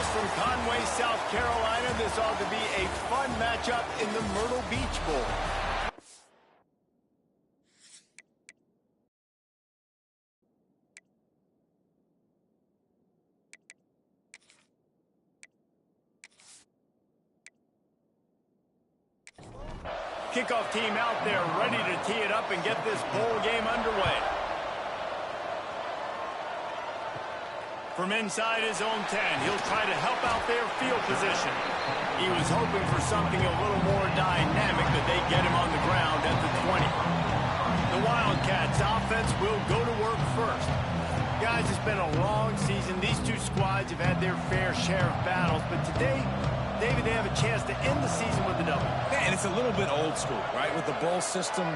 from Conway, South Carolina. This ought to be a fun matchup in the Myrtle Beach Bowl. Kickoff team out there ready to tee it up and get this bowl game underway. From inside his own 10, he'll try to help out their field position. He was hoping for something a little more dynamic, but they get him on the ground at the 20. The Wildcats offense will go to work first. Guys, it's been a long season. These two squads have had their fair share of battles, but today, David, they have a chance to end the season with a double. Yeah, and it's a little bit old school, right? With the bowl system,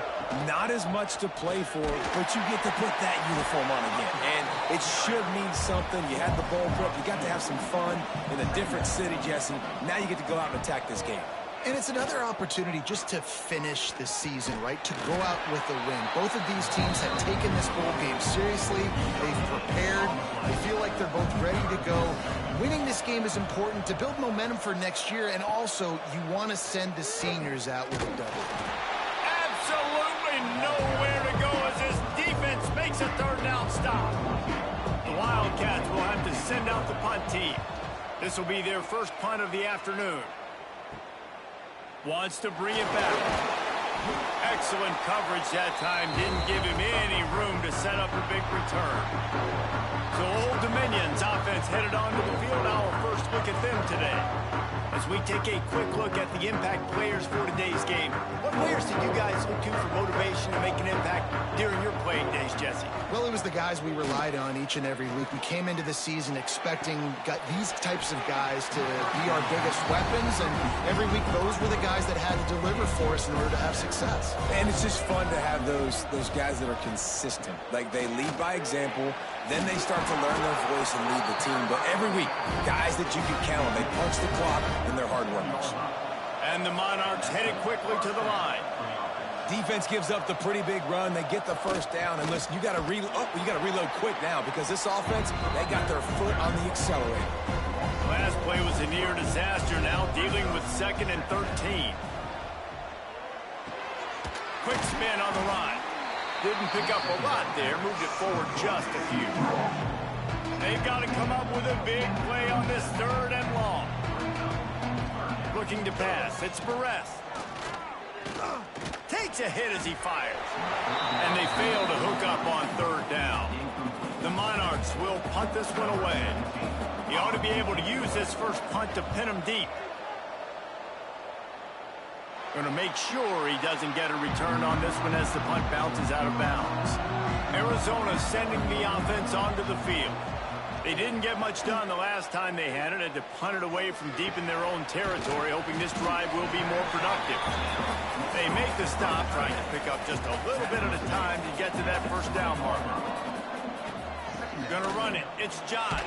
not as much to play for, but you get to put that uniform on again. And it should mean something. You had the bowl prep. You got to have some fun in a different city, Jesse. Now you get to go out and attack this game. And it's another opportunity just to finish the season, right? To go out with a win. Both of these teams have taken this bowl game seriously. They've prepared. They feel like they're both ready to go. Winning this game is important to build momentum for next year, and also you want to send the seniors out with a double. Absolutely nowhere to go as this defense makes a third down stop. The Wildcats will have to send out the punt team. This will be their first punt of the afternoon. Wants to bring it back. Excellent coverage that time. Didn't give him any room to set up a big return. So Old Dominion's offense headed onto the field. Our first look at them today. As we take a quick look at the impact players for today's game, what players did you guys look to for motivation to make an impact during your playing days, Jesse? Well, it was the guys we relied on each and every week. We came into the season expecting these types of guys to be our biggest weapons, and every week those were the guys that had to deliver for us in order to have success. And it's just fun to have those guys that are consistent. Like, they lead by example, then they start to learn their voice and lead the team. But every week, guys that you can count on, they punch the clock, and they're hard workers. And the Monarchs headed quickly to the line. Defense gives up the pretty big run. They get the first down. And listen, you got to reload quick now because this offense, they got their foot on the accelerator. Last play was a near disaster. Now dealing with 2nd and 13. Quick spin on the line. Didn't pick up a lot there. Moved it forward just a few. They've got to come up with a big play on this 3rd and long. Looking to pass. It's Perez. Takes a hit as he fires. And they fail to hook up on 3rd down. The Monarchs will punt this one away. He ought to be able to use this first punt to pin him deep. Going to make sure he doesn't get a return on this one as the punt bounces out of bounds. Arizona sending the offense onto the field. They didn't get much done the last time they had it. Had to punt it away from deep in their own territory, hoping this drive will be more productive. They make the stop, trying to pick up just a little bit at a time to get to that first down marker. Going to run it. It's John.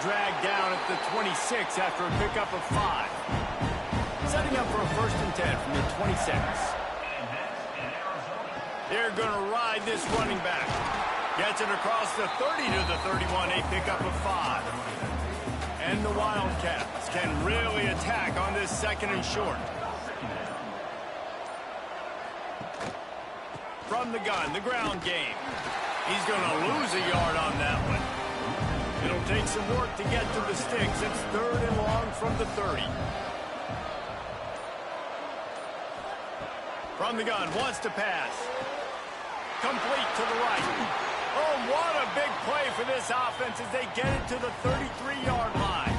Dragged down at the 26 after a pickup of 5. Setting up for a 1st and 10 from the 26. They're going to ride this running back. Gets it across the 30 to the 31, a pickup of 5. And the Wildcats can really attack on this 2nd and short. From the gun, the ground game. He's going to lose a yard on that one. It'll take some work to get to the sticks. It's 3rd and long from the 30. From the gun, wants to pass. Complete to the right. Oh, what a big play for this offense as they get it to the 33-yard line.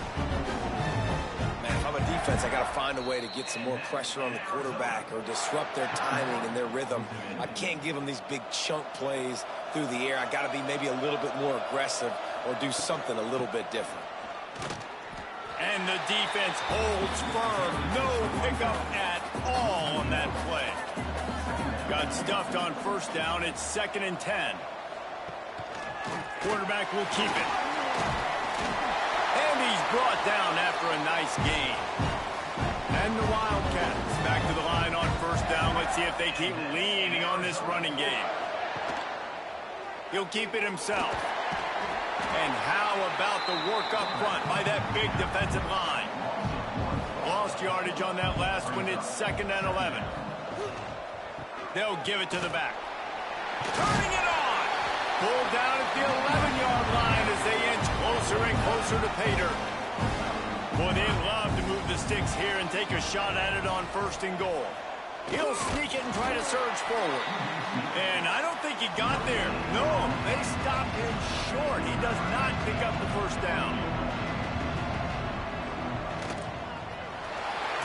Man, if I'm a defense, I got to find a way to get some more pressure on the quarterback or disrupt their timing and their rhythm. I can't give them these big chunk plays through the air. I got to be maybe a little bit more aggressive or do something a little bit different. And the defense holds firm. No pickup at all on that play. Got stuffed on 1st down. It's 2nd and 10. Quarterback will keep it. And he's brought down after a nice gain. And the Wildcats back to the line on 1st down. Let's see if they keep leaning on this running game. He'll keep it himself. And how about the work up front by that big defensive line? Lost yardage on that last one. It's 2nd and 11. They'll give it to the back. Turning it on. Pulled down at the 11-yard line as they inch closer and closer to pay dirt. Boy, they'd love to move the sticks here and take a shot at it on 1st and goal. He'll sneak it and try to surge forward. And I don't think he got there. No, they stopped him short. He does not pick up the 1st down.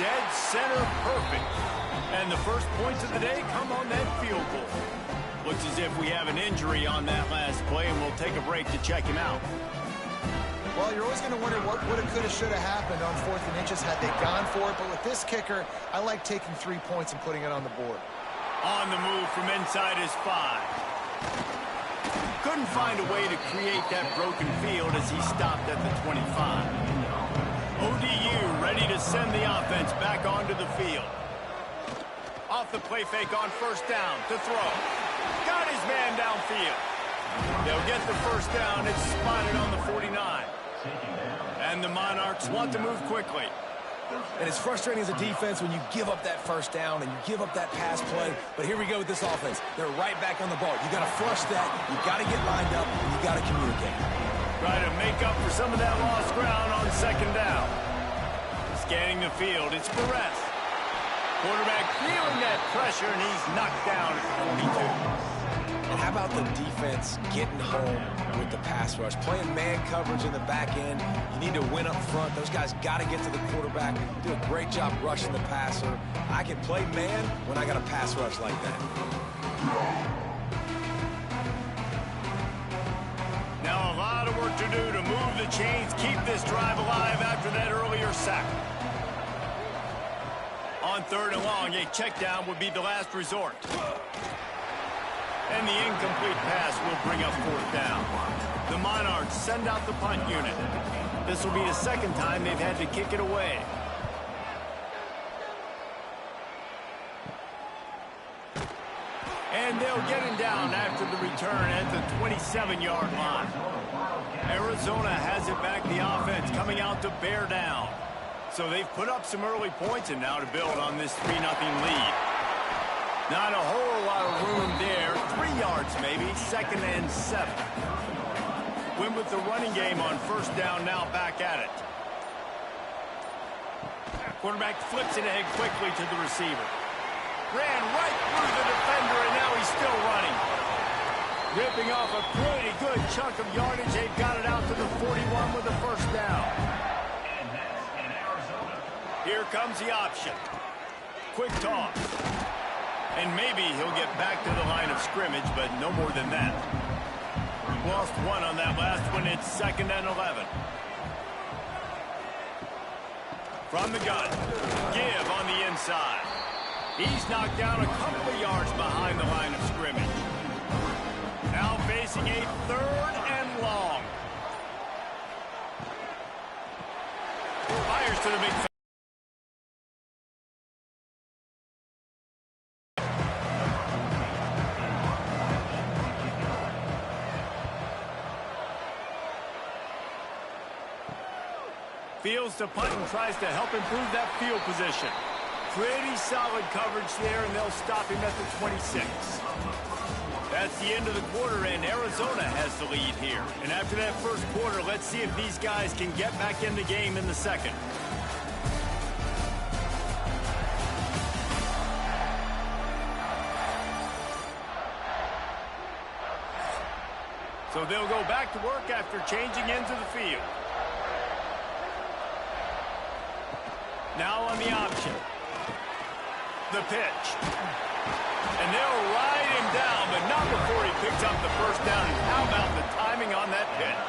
Dead center perfect. And the first points of the day come on that field goal. Looks as if we have an injury on that last play, and we'll take a break to check him out. Well, you're always going to wonder what woulda, coulda, shoulda happened on 4th and inches had they gone for it. But with this kicker, I like taking 3 points and putting it on the board. On the move from inside his 5. Couldn't find a way to create that broken field as he stopped at the 25. ODU ready to send the offense back onto the field. Off the play fake on 1st down to throw. Got his man downfield. They'll get the 1st down. It's spotted on the 49. And the Monarchs want to move quickly. And it's frustrating as a defense when you give up that 1st down and you give up that pass play. But here we go with this offense. They're right back on the ball. You got to flush that. You got to get lined up. And you got to communicate. Try to make up for some of that lost ground on 2nd down. Scanning the field, it's Perez. Quarterback feeling that pressure, and he's knocked down at the 42. And how about the defense getting home with the pass rush? Playing man coverage in the back end. You need to win up front. Those guys got to get to the quarterback. Do a great job rushing the passer. I can play man when I got a pass rush like that. Now a lot of work to do to move the chains, keep this drive alive after that earlier sack. On 3rd and long, a check down would be the last resort. And the incomplete pass will bring up 4th down. The Monarchs send out the punt unit. This will be the 2nd time they've had to kick it away. And they'll get him down after the return at the 27-yard line. Arizona has it back, the offense coming out to bear down. So they've put up some early points and now to build on this 3-0 lead. Not a whole lot of room there. 3 yards maybe. 2nd and 7. Win with the running game on 1st down, now back at it. Quarterback flips it ahead quickly to the receiver. Ran right through the defender, and now he's still running. Ripping off a pretty good chunk of yardage. They've got it out to the 41 with the 1st down. Here comes the option. Quick toss. And maybe he'll get back to the line of scrimmage, but no more than that. Lost 1 on that last one. It's 2nd and 11. From the gun. Give on the inside. He's knocked down a couple of yards behind the line of scrimmage. Now facing a 3rd and long. Fires to the big. Fields to punt and tries to help improve that field position. Pretty solid coverage there, and they'll stop him at the 26. That's the end of the quarter, and Arizona has the lead here. And after that 1st quarter, let's see if these guys can get back in the game in the 2nd. So they'll go back to work after changing into the field. Now on the option. The pitch. And they'll ride him down, but not before he picks up the 1st down. And how about the timing on that pitch?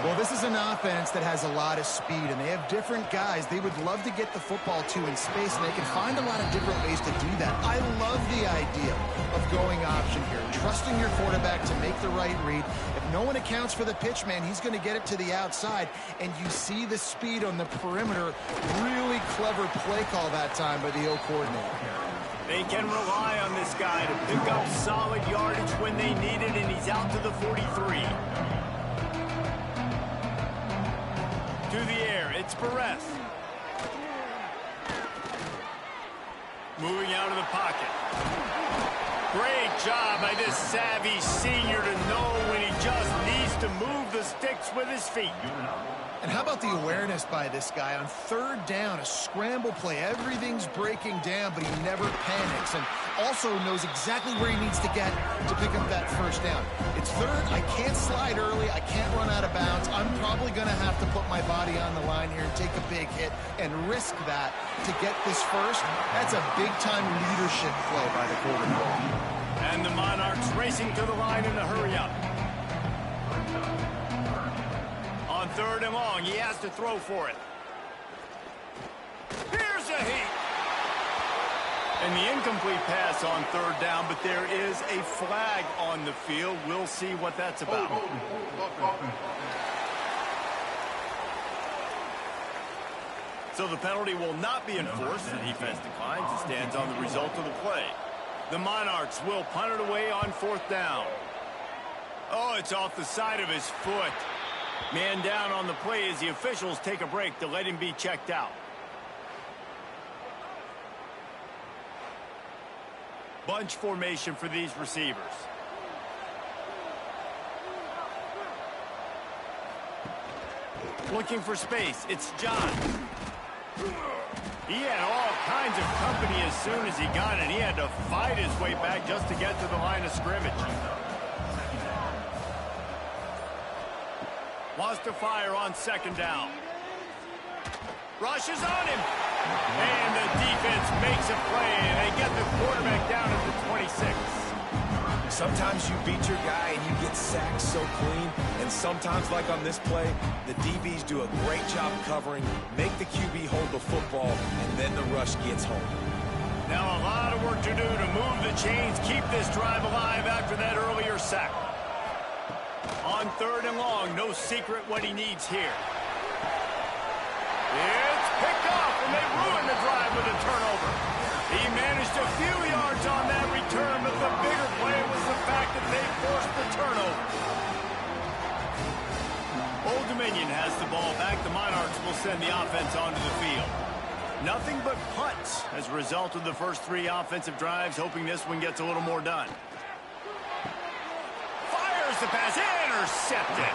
Well, this is an offense that has a lot of speed, and they have different guys they would love to get the football to in space, and they can find a lot of different ways to do that. I love the idea of going option here, trusting your quarterback to make the right read. If no one accounts for the pitch, man, he's going to get it to the outside, and you see the speed on the perimeter. Really clever play call that time by the O coordinator. They can rely on this guy to pick up solid yardage when they need it, and he's out to the 43. It's Perez. Moving out of the pocket. Great job by this savvy senior to know when he just needs to move the sticks with his feet. And how about the awareness by this guy on third down, a scramble play. Everything's breaking down, but he never panics and also knows exactly where he needs to get to pick up that first down. It's third. I can't slide early. I can't run out of bounds. I'm probably going to have to put my body on the line here and take a big hit and risk that to get this first. That's a big-time leadership play by the quarterback. And the Monarchs racing to the line in a hurry-up. On third and long, he has to throw for it. Here's a heat. And the incomplete pass on third down, but there is a flag on the field. We'll see what that's about. So the penalty will not be enforced. The defense declines and stands on the result of the play. The Monarchs will punt it away on fourth down. Oh, it's off the side of his foot. Man down on the play as the officials take a break to let him be checked out. Bunch formation for these receivers. Looking for space. It's John. He had all kinds of company as soon as he got it. He had to fight his way back just to get to the line of scrimmage. Wants to fire on second down. Rushes on him. And the defense makes a play, and they get the quarterback down at the 26. Sometimes you beat your guy and you get sacked so clean, and sometimes, like on this play, the DBs do a great job covering, make the QB hold the football, and then the rush gets home. Now a lot of work to do to move the chains, keep this drive alive after that earlier sack. On third and long, no secret what he needs here. It's picked off, and they ruin the drive with a turnover. He managed a few yards on that return, but the bigger play was the fact that they forced the turnover. Old Dominion has the ball back. The Monarchs will send the offense onto the field. Nothing but punts as a result of the first three offensive drives, hoping this one gets a little more done. Fires the pass, intercepted.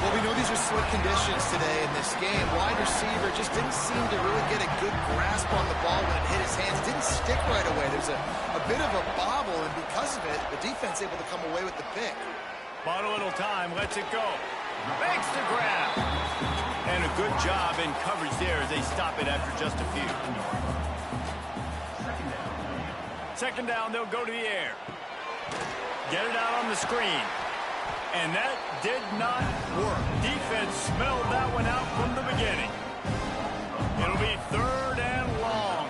Well, we know these are slick conditions today in this game. Wide receiver just didn't seem to really get a good grasp on the ball when it hit his hands. Didn't stick right away. There's a bit of a bobble, and because of it, the defense able to come away with the pick. Bought a little time, lets it go. Makes the grab. And a good job in coverage there as they stop it after just a few. Second down, they'll go to the air. Get it out on the screen. And that did not work. Defense smelled that one out from the beginning. It'll be third and long.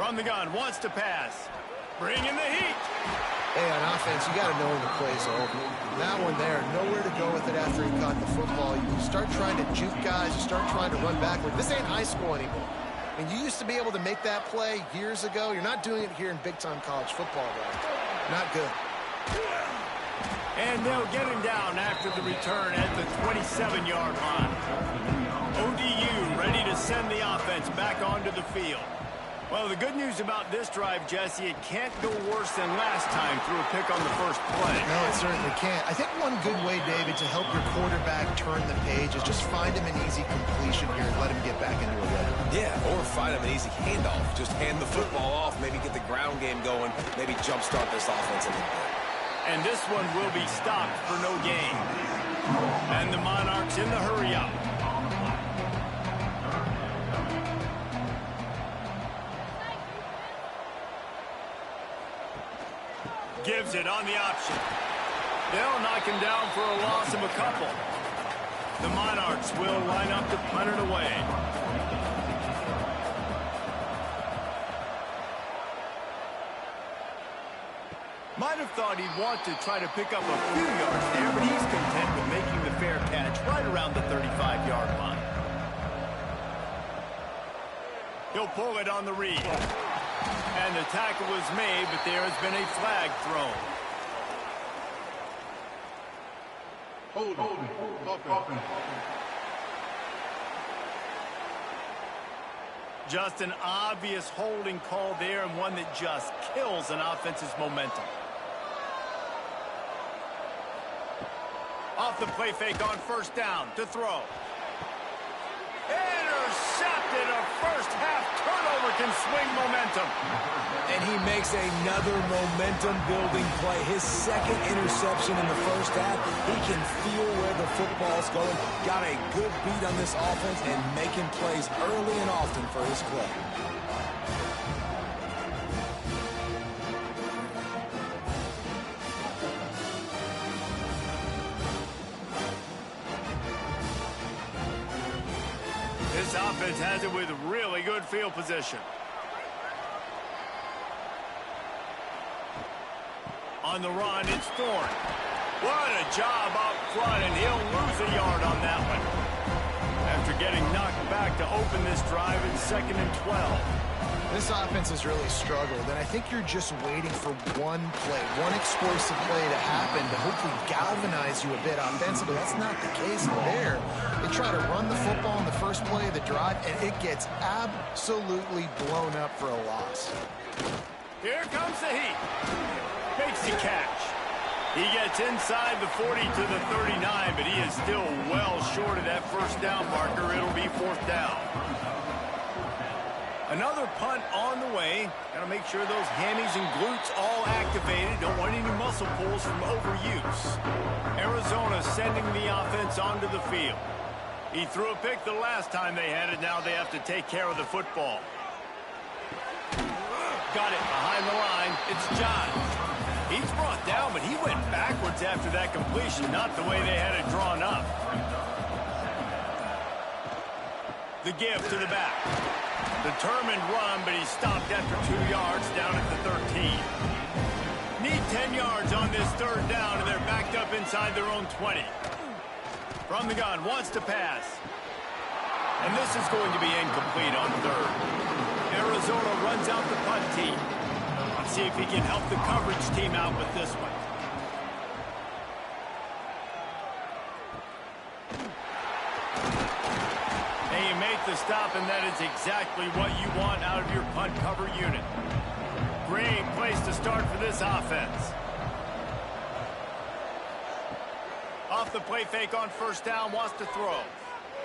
From the gun, wants to pass. Bringing the heat. Hey, on offense, you got to know when the play's over. That one there, nowhere to go with it after he caught the football. You start trying to juke guys. You start trying to run backward. This ain't high school anymore. And you used to be able to make that play years ago. You're not doing it here in big-time college football, though. Not good. And they'll get him down after the return at the 27-yard line. ODU ready to send the offense back onto the field. Well, the good news about this drive, Jesse, it can't go worse than last time through a pick on the first play. No, it certainly can't. I think one good way, David, to help your quarterback turn the page is just find him an easy completion here and let him get back into a rhythm. Yeah, or find him an easy handoff. Just hand the football off, maybe get the ground game going, maybe jumpstart this offense a little bit. And this one will be stopped for no gain. And the Monarchs in the hurry-up. Gives it on the option. They'll knock him down for a loss of a couple. The Monarchs will line up to punt it away. Might have thought he'd want to try to pick up a few yards there, but he's content with making the fair catch right around the 35-yard line. He'll pull it on the read. And the tackle was made, but there has been a flag thrown. Just an obvious holding call there, and one that just kills an offense's momentum. Off the play fake on first down to throw. Intercepted. A first half turnover can swing momentum. And he makes another momentum-building play. His second interception in the first half. He can feel where the football's going. Got a good beat on this offense and making plays early and often for his club. This offense has it with really good field position. On the run, it's Thorne. What a job up front, and he'll lose a yard on that one. After getting knocked back to open this drive in 2nd and 12. This offense has really struggled, and I think you're just waiting for one play, one explosive play to happen to hopefully galvanize you a bit offensively. That's not the case there. They try to run the football in the first play of the drive, and it gets absolutely blown up for a loss. Here comes the heat. Makes the catch. He gets inside the 40 to the 39, but he is still well short of that first down marker. It'll be 4th down. Another punt on the way. Got to make sure those hammies and glutes all activated. Don't want any muscle pulls from overuse. Arizona sending the offense onto the field. He threw a pick the last time they had it. Now they have to take care of the football. Got it behind the line. It's John. He's brought down, but he went backwards after that completion. Not the way they had it drawn up. The give to the back. Determined run, but he stopped after 2 yards down at the 13. Need 10 yards on this 3rd down, and they're backed up inside their own 20. From the gun, wants to pass. And this is going to be incomplete on 3rd. Arizona runs out the punt team. Let's see if he can help the coverage team out with this one. And you make the stop, and that is exactly what you want out of your punt cover unit. Great place to start for this offense. Off the play fake on first down, wants to throw.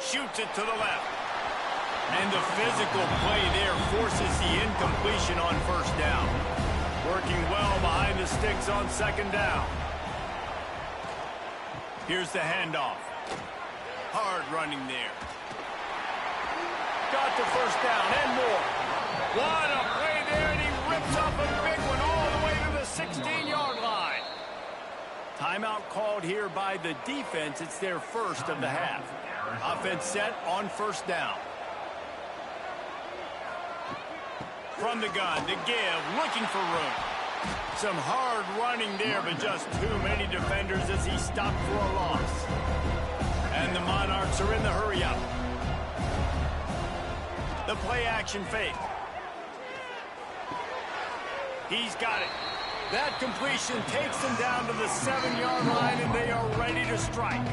Shoots it to the left. And the physical play there forces the incompletion on first down. Working well behind the sticks on 2nd down. Here's the handoff. Hard running there. Got the first down and more. What a play there, and he rips up a big one all the way to the 16-yard line. Timeout called here by the defense. It's their first of the half. Offense set on first down. From the gun, the give, looking for room. Some hard running there, but just too many defenders as he stopped for a loss. And the Monarchs are in the hurry-up. The play-action fake. He's got it. That completion takes them down to the 7-yard line, and they are ready to strike.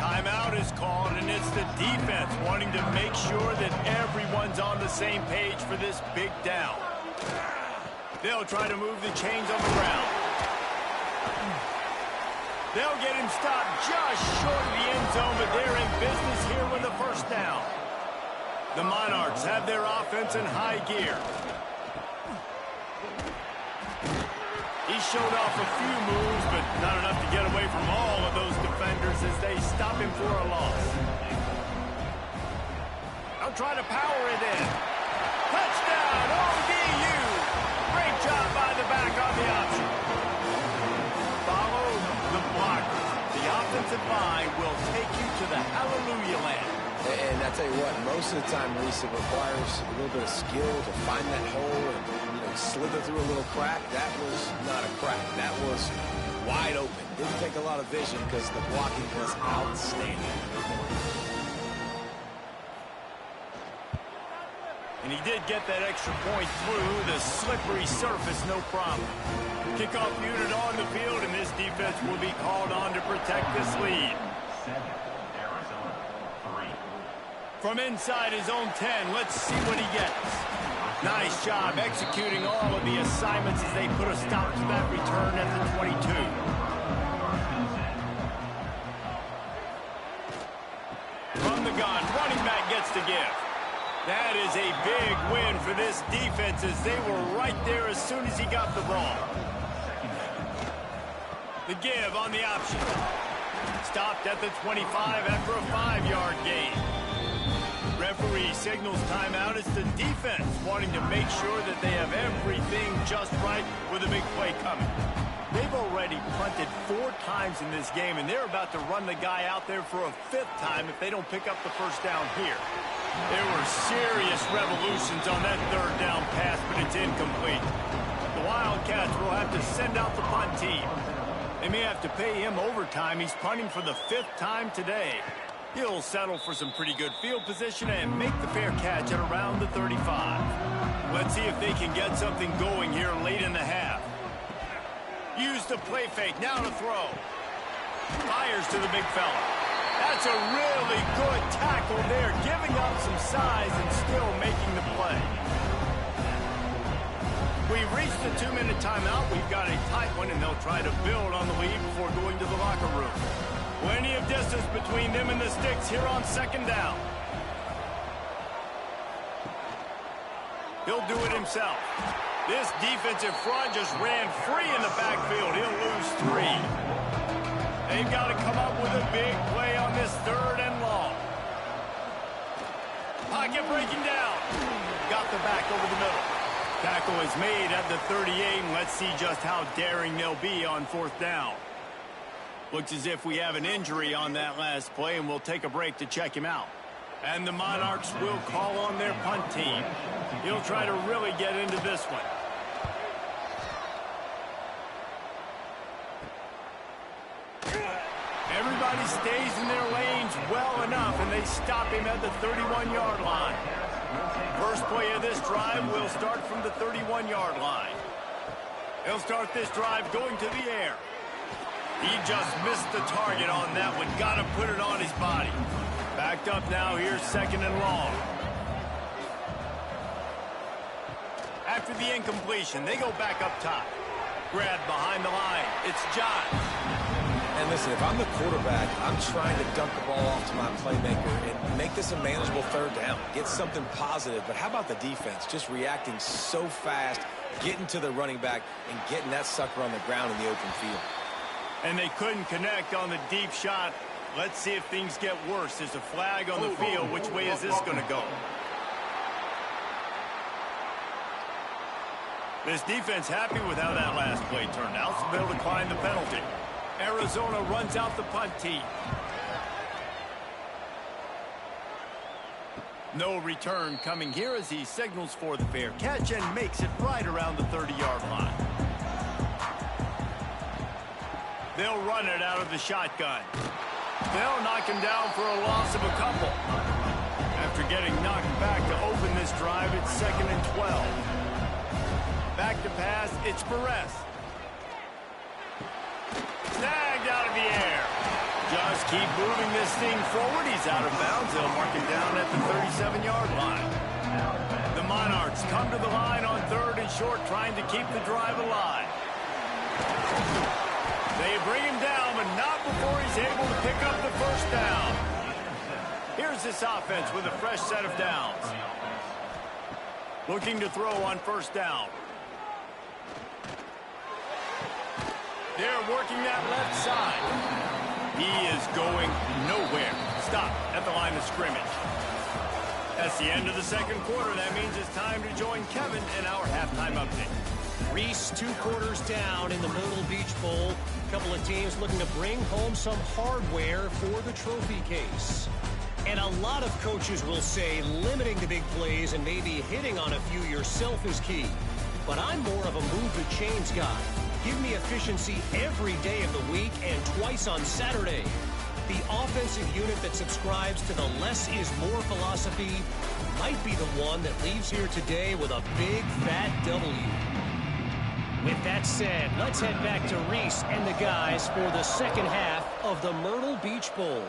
Timeout is called, and it's the defense wanting to make sure that everyone's on the same page for this big down. They'll try to move the chains on the ground. They'll get him stopped just short of the end zone, but they're in business here with a first down. The Monarchs have their offense in high gear. He showed off a few moves, but not enough to get away from all of those defenders as they stop him for a loss. They'll try to power it in. Touchdown, ODU! Great job by the back on the option. Follow the blockers. The offensive line will take you to the hallelujah land. And I tell you what, most of the time, Reese, it requires a little bit of skill to find that hole and slither through a little crack. That was not a crack. That was wide open. Didn't take a lot of vision because the blocking was outstanding. And he did get that extra point through the slippery surface, no problem. Kickoff unit on the field, and this defense will be called on to protect this lead. From inside his own 10, let's see what he gets. Nice job executing all of the assignments as they put a stop to that return at the 22. From the gun, running back gets the give. That is a big win for this defense as they were right there as soon as he got the ball. The give on the option. Stopped at the 25 after a 5-yard gain. Referee signals timeout. It's the defense wanting to make sure that they have everything just right with a big play coming. They've already punted 4 times in this game, and they're about to run the guy out there for a 5th time if they don't pick up the first down here. There were serious revolutions on that 3rd down pass, but it's incomplete. The Wildcats will have to send out the punt team. They may have to pay him overtime. He's punting for the 5th time today. He'll settle for some pretty good field position and make the fair catch at around the 35. Let's see if they can get something going here late in the half. Use the play fake, now to throw. Fires to the big fella. That's a really good tackle there, giving up some size and still making the play. We've reached the 2-minute timeout. We've got a tight one, and they'll try to build on the lead before going to the locker room. Plenty of distance between them and the sticks here on 2nd down. He'll do it himself. This defensive front just ran free in the backfield. He'll lose 3. They've got to come up with a big play on this 3rd and long. Pocket breaking down. Got the back over the middle. Tackle is made at the 38, and let's see just how daring they'll be on 4th down. Looks as if we have an injury on that last play, and we'll take a break to check him out. And the Monarchs will call on their punt team. He'll try to really get into this one. Everybody stays in their lanes well enough, and they stop him at the 31-yard line. First play of this drive will start from the 31-yard line. He'll start this drive going to the air. He just missed the target on that one. Got to put it on his body. Backed up now. Here's 2nd and long. After the incompletion, they go back up top. Grabbed behind the line. It's John. And listen, if I'm the quarterback, I'm trying to dump the ball off to my playmaker and make this a manageable 3rd down. Get something positive. But how about the defense? Just reacting so fast, getting to the running back, and getting that sucker on the ground in the open field. And they couldn't connect on the deep shot. Let's see if things get worse. There's a flag on the field. Which way is this going to go? This defense happy with how that last play turned out, so they'll decline the penalty. Arizona runs out the punt team. No return coming here as he signals for the fair catch and makes it right around the 30-yard line. They'll run it out of the shotgun. They'll knock him down for a loss of a couple. After getting knocked back to open this drive, it's 2nd and 12. Back to pass, it's Perez. Snagged out of the air. Just keep moving this thing forward. He's out of bounds. They'll mark him down at the 37-yard line. The Monarchs come to the line on 3rd and short, trying to keep the drive alive. They bring him down, but not before he's able to pick up the 1st down. Here's this offense with a fresh set of downs. Looking to throw on 1st down. They're working that left side. He is going nowhere. Stop at the line of scrimmage. That's the end of the 2nd quarter. That means it's time to join Kevin in our halftime update. Reese, 2 quarters down in the Myrtle Beach Bowl. A couple of teams looking to bring home some hardware for the trophy case. And a lot of coaches will say limiting the big plays and maybe hitting on a few yourself is key. But I'm more of a move the chains guy. Give me efficiency every day of the week and twice on Saturday. The offensive unit that subscribes to the less is more philosophy might be the one that leaves here today with a big fat W. With that said, let's head back to Reese and the guys for the 2nd half of the Myrtle Beach Bowl.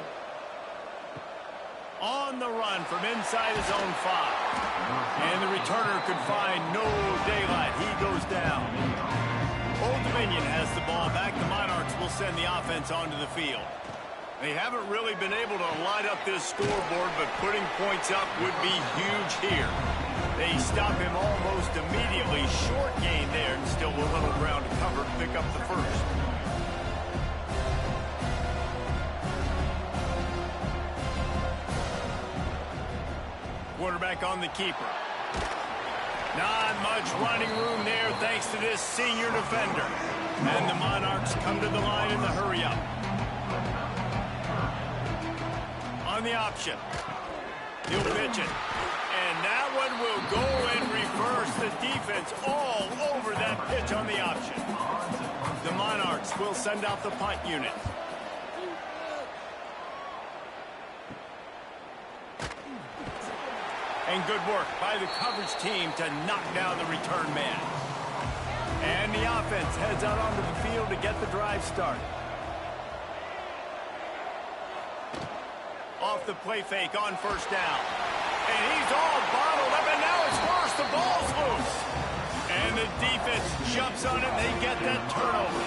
On the run from inside his own 5. And the returner could find no daylight. He goes down. Old Dominion has the ball back. The Monarchs will send the offense onto the field. They haven't really been able to light up this scoreboard, but putting points up would be huge here. They stop him almost immediately. Short gain there, and still a little ground to cover to pick up the first. Quarterback on the keeper. Not much running room there thanks to this senior defender. And the Monarchs come to the line in the hurry-up. On the option. He'll pitch it. And that one will go and reverse the defense all over that pitch on the option. The Monarchs will send out the punt unit. And good work by the coverage team to knock down the return man. And the offense heads out onto the field to get the drive started. Off the play fake on first down. And he's all bottled up, and now it's worse. The ball's loose. And the defense jumps on it, and they get that turnover.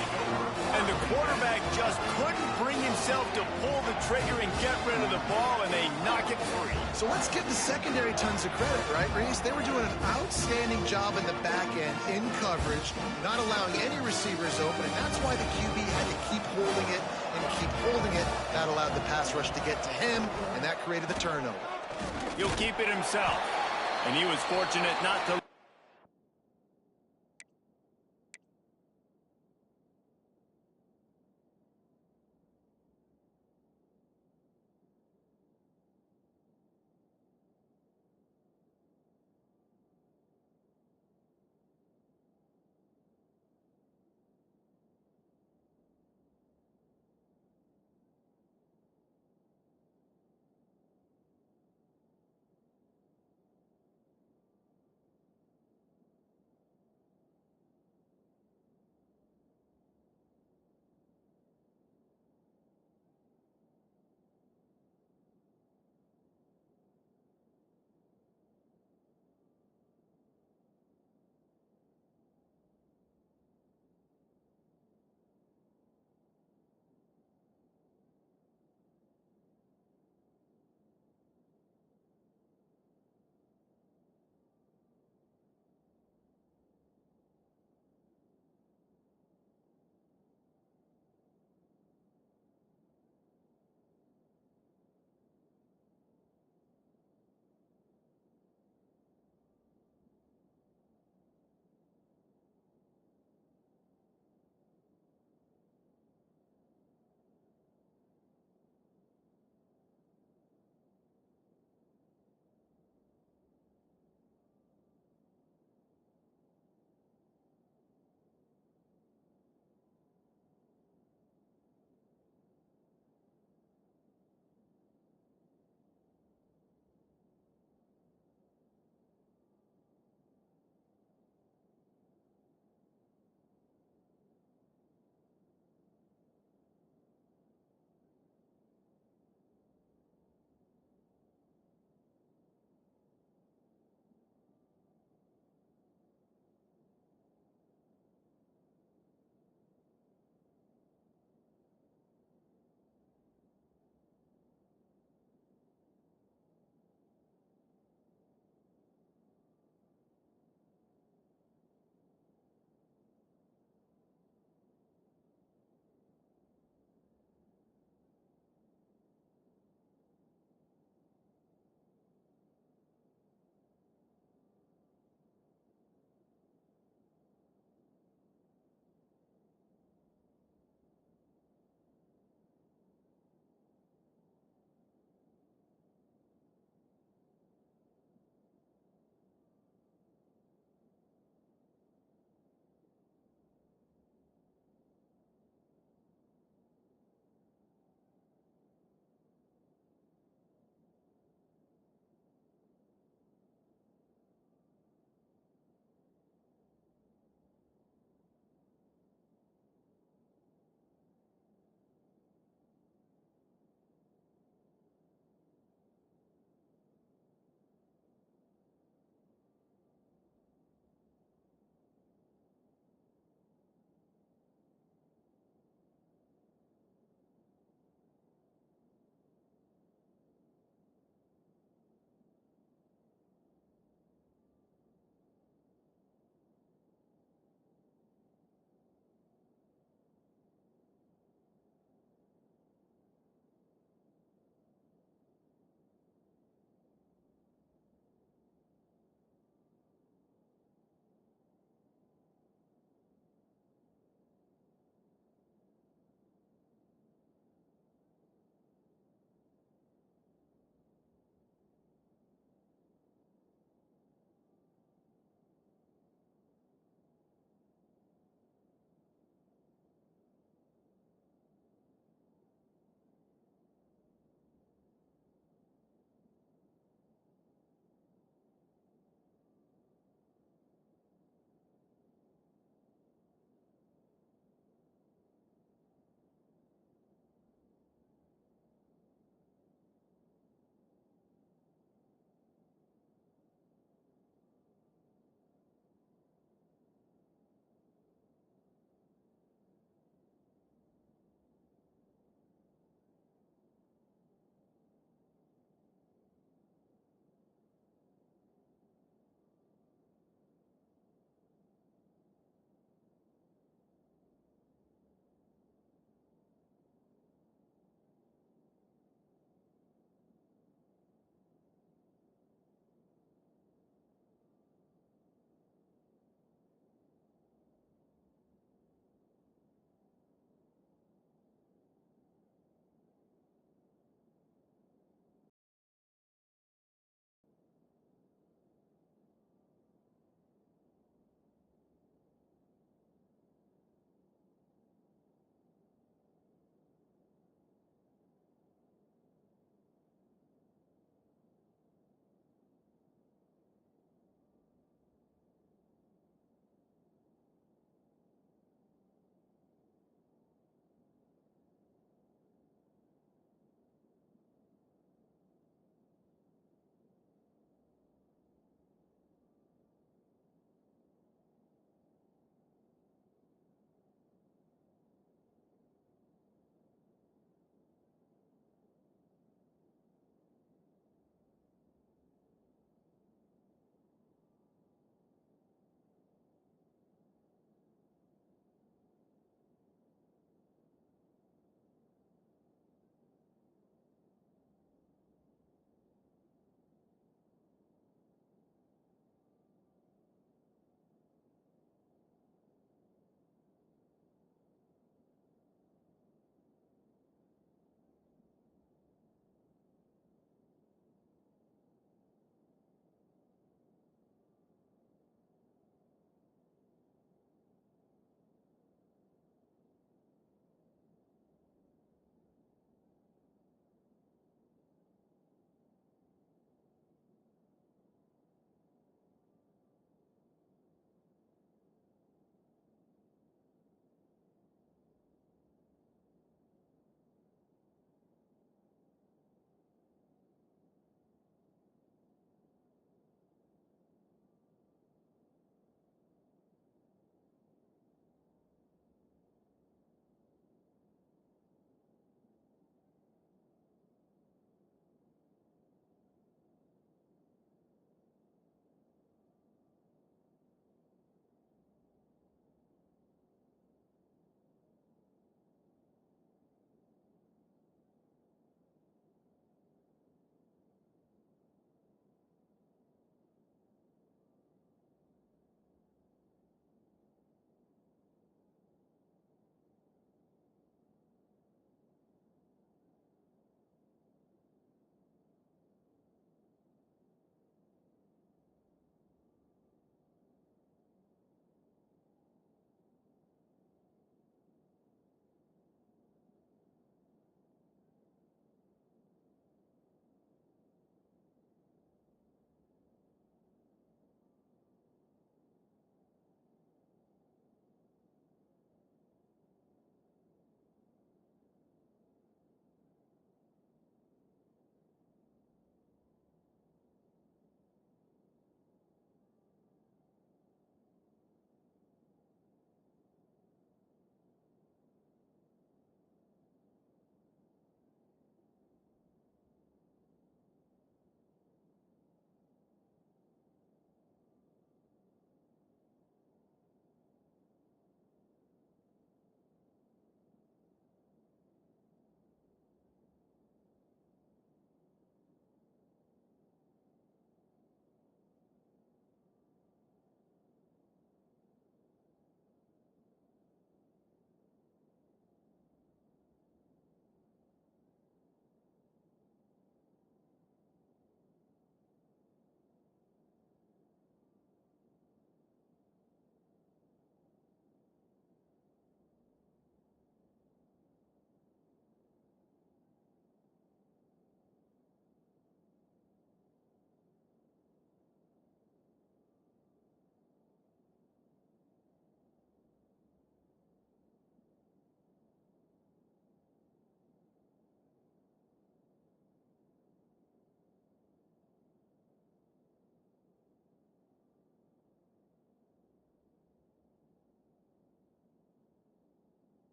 And the quarterback just couldn't bring himself to pull the trigger and get rid of the ball, and they knock it free. So let's give the secondary tons of credit, right, Reese? They were doing an outstanding job in the back end, in coverage, not allowing any receivers open, and that's why the QB had to keep holding it and keep holding it. That allowed the pass rush to get to him, and that created the turnover. He'll keep it himself, and he was fortunate not to